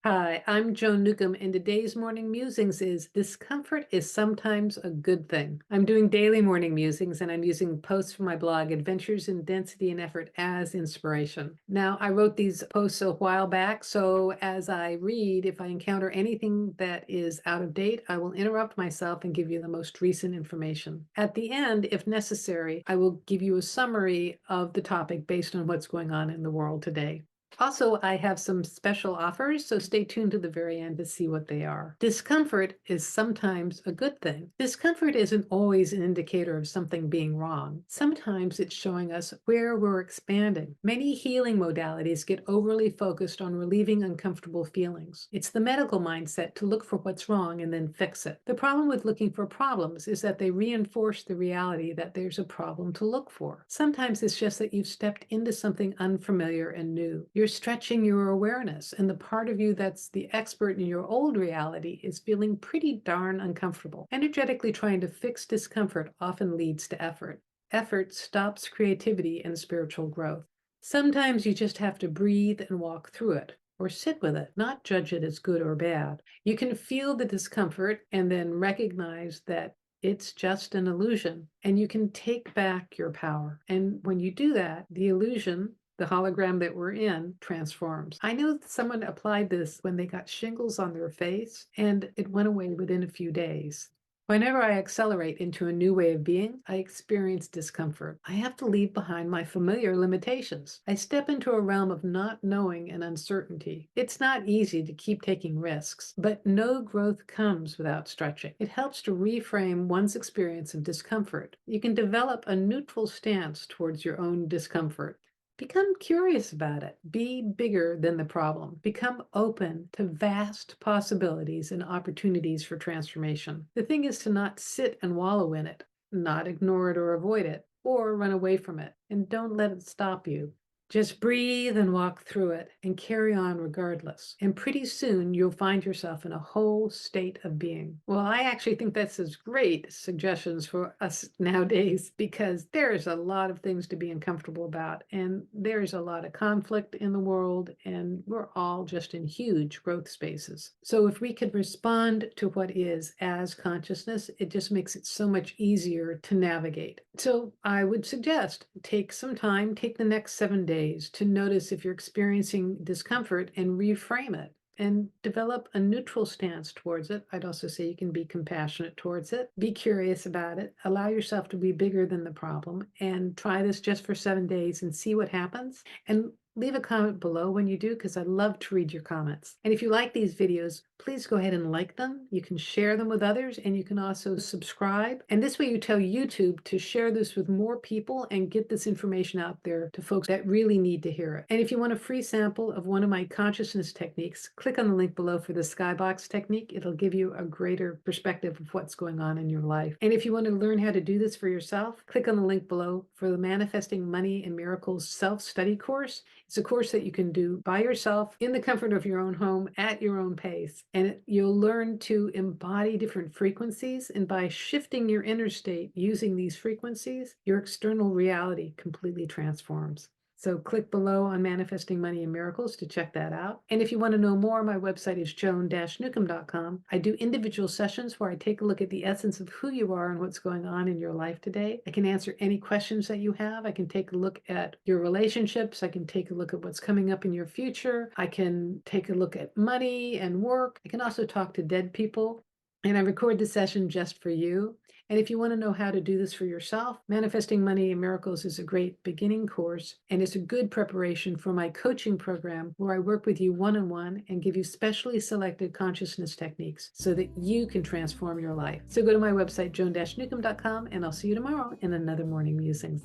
Hi, I'm Joan Newcomb, and today's morning musings is discomfort is sometimes a good thing. I'm doing daily morning musings, and I'm using posts from my blog, Adventures in Density and Effort, as inspiration. Now, I wrote these posts a while back, so as I read, if I encounter anything that is out of date, I will interrupt myself and give you the most recent information. At the end, if necessary, I will give you a summary of the topic based on what's going on in the world today. Also, I have some special offers, so stay tuned to the very end to see what they are. Discomfort is sometimes a good thing. Discomfort isn't always an indicator of something being wrong. Sometimes it's showing us where we're expanding. Many healing modalities get overly focused on relieving uncomfortable feelings. It's the medical mindset to look for what's wrong and then fix it. The problem with looking for problems is that they reinforce the reality that there's a problem to look for. Sometimes it's just that you've stepped into something unfamiliar and new. You're stretching your awareness, and the part of you that's the expert in your old reality is feeling pretty darn uncomfortable. Energetically trying to fix discomfort often leads to effort. Effort stops creativity and spiritual growth. Sometimes you just have to breathe and walk through it, or sit with it, not judge it as good or bad. You can feel the discomfort and then recognize that it's just an illusion, and you can take back your power. And when you do that, the illusion, the hologram that we're in, transforms. I know that someone applied this when they got shingles on their face, and it went away within a few days. Whenever I accelerate into a new way of being, I experience discomfort. I have to leave behind my familiar limitations. I step into a realm of not knowing and uncertainty. It's not easy to keep taking risks, but no growth comes without stretching. It helps to reframe one's experience of discomfort. You can develop a neutral stance towards your own discomfort. Become curious about it. Be bigger than the problem. Become open to vast possibilities and opportunities for transformation. The thing is to not sit and wallow in it, not ignore it or avoid it, or run away from it. And don't let it stop you. Just breathe and walk through it and carry on regardless. And pretty soon you'll find yourself in a whole state of being. Well, I actually think that's as great suggestions for us nowadays because there's a lot of things to be uncomfortable about, and there's a lot of conflict in the world, and we're all just in huge growth spaces. So if we could respond to what is as consciousness, it just makes it so much easier to navigate. So I would suggest take some time, take the next 7 days to notice if you're experiencing discomfort and reframe it and develop a neutral stance towards it. I'd also say you can be compassionate towards it, be curious about it, allow yourself to be bigger than the problem, and try this just for 7 days and see what happens. And leave a comment below when you do, because I love to read your comments. And if you like these videos, please go ahead and like them. You can share them with others, and you can also subscribe. And this way you tell YouTube to share this with more people and get this information out there to folks that really need to hear it. And if you want a free sample of one of my consciousness techniques, click on the link below for the skybox technique. It'll give you a greater perspective of what's going on in your life. And if you want to learn how to do this for yourself, click on the link below for the Manifesting Money and Miracles self-study course. It's a course that you can do by yourself in the comfort of your own home at your own pace. And you'll learn to embody different frequencies. And by shifting your inner state using these frequencies, your external reality completely transforms. So click below on Manifesting Money and Miracles to check that out. And if you want to know more, my website is joan-newcomb.com. I do individual sessions where I take a look at the essence of who you are and what's going on in your life today. I can answer any questions that you have. I can take a look at your relationships. I can take a look at what's coming up in your future. I can take a look at money and work. I can also talk to dead people. And I record the session just for you. And if you want to know how to do this for yourself, Manifesting Money and Miracles is a great beginning course, and it's a good preparation for my coaching program where I work with you one-on-one and give you specially selected consciousness techniques so that you can transform your life. So go to my website, joan-newcomb.com, and I'll see you tomorrow in another Morning Musings.